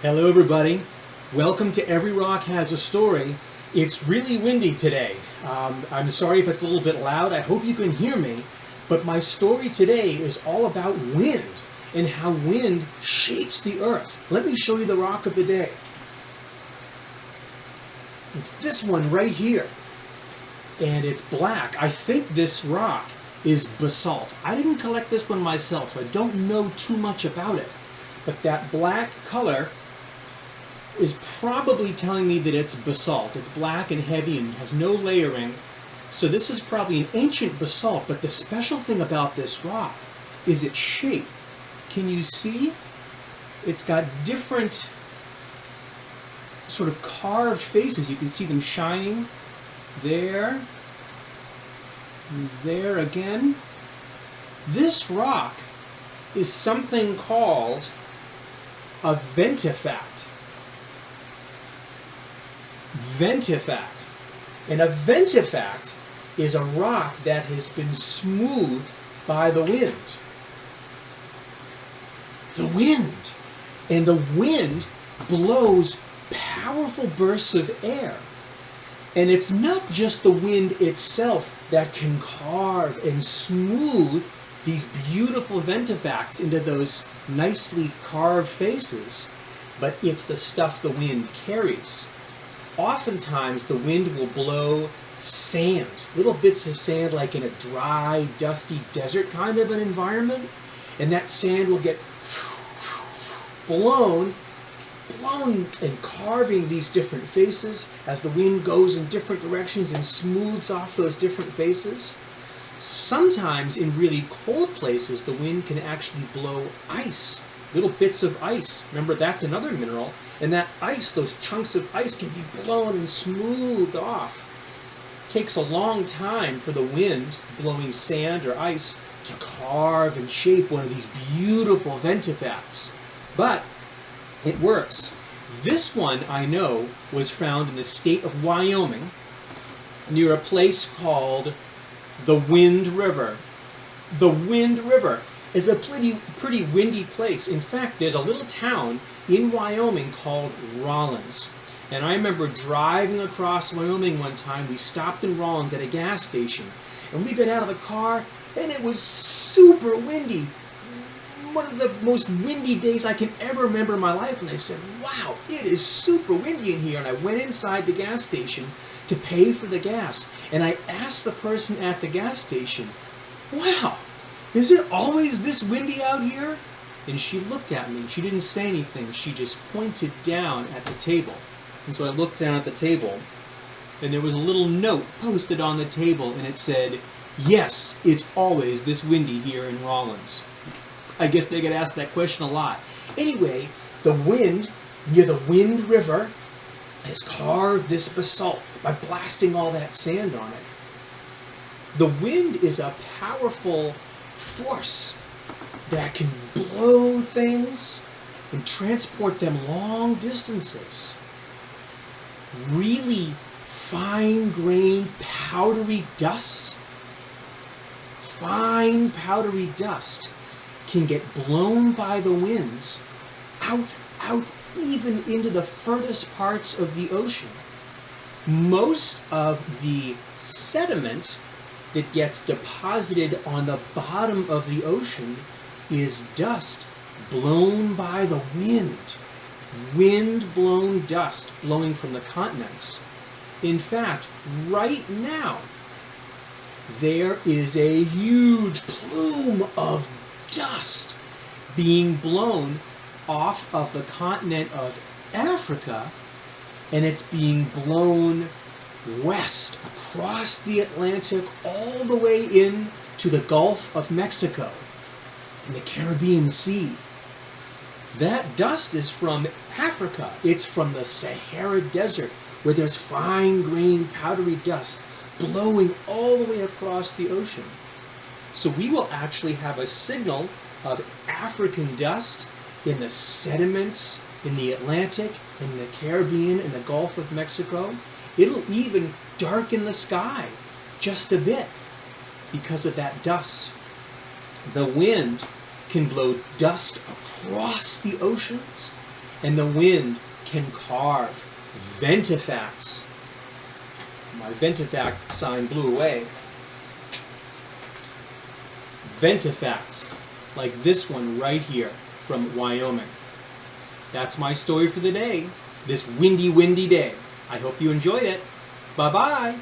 Hello everybody, welcome to Every Rock Has a Story. It's really windy today. I'm sorry if it's a little bit loud, I hope you can hear me, but my story today is all about wind and how wind shapes the earth. Let me show you the rock of the day. It's this one right here, and it's black. I think this rock is basalt. I didn't collect this one myself, so I don't know too much about it, but that black color is probably telling me that it's basalt. It's black and heavy and has no layering. So this is probably an ancient basalt, but the special thing about this rock is its shape. Can you see? It's got different sort of carved faces. You can see them shining there, there again. This rock is something called a ventifact. Ventifact. And a ventifact is a rock that has been smoothed by the wind. The wind. And the wind blows powerful bursts of air. And it's not just the wind itself that can carve and smooth these beautiful ventifacts into those nicely carved faces, but it's the stuff the wind carries. Oftentimes the wind will blow sand, little bits of sand like in a dry, dusty desert kind of an environment, and that sand will get blown and carving these different faces as the wind goes in different directions and smooths off those different faces. Sometimes in really cold places the wind can actually blow ice, little bits of ice. Remember, that's another mineral. And that ice, those chunks of ice, can be blown and smoothed off. It takes a long time for the wind blowing sand or ice to carve and shape one of these beautiful ventifacts. But it works. This one, I know, was found in the state of Wyoming near a place called the Wind River. The Wind River is a pretty windy place. In fact, there's a little town in Wyoming called Rawlins. And I remember driving across Wyoming one time. We stopped in Rawlins at a gas station. And we got out of the car, and it was super windy. One of the most windy days I can ever remember in my life. And I said, wow, it is super windy in here. And I went inside the gas station to pay for the gas. And I asked the person at the gas station, wow, is it always this windy out here? And she looked at me. She didn't say anything. She just pointed down at the table. And so I looked down at the table, and there was a little note posted on the table, and it said, yes, it's always this windy here in Rawlins. I guess they get asked that question a lot. Anyway, the wind near the Wind River has carved this basalt by blasting all that sand on it. The wind is a powerful force that can blow things and transport them long distances. Really fine-grained, powdery dust, fine powdery dust can get blown by the winds out even into the furthest parts of the ocean. Most of the sediment that gets deposited on the bottom of the ocean is dust blown by the wind. Wind-blown dust blowing from the continents. In fact, right now, there is a huge plume of dust being blown off of the continent of Africa, and it's being blown west across the Atlantic all the way in to the Gulf of Mexico and the Caribbean Sea. That dust is from Africa. It's from the Sahara Desert, where there's fine-grained powdery dust blowing all the way across the ocean. So we will actually have a signal of African dust in the sediments in the Atlantic, in the Caribbean, in the Gulf of Mexico. It'll even darken the sky just a bit because of that dust. The wind can blow dust across the oceans And the wind can carve ventifacts. My ventifact sign blew away. Ventifacts, like this one right here from Wyoming. That's my story for the day, this windy, windy day. I hope you enjoyed it. Bye-bye.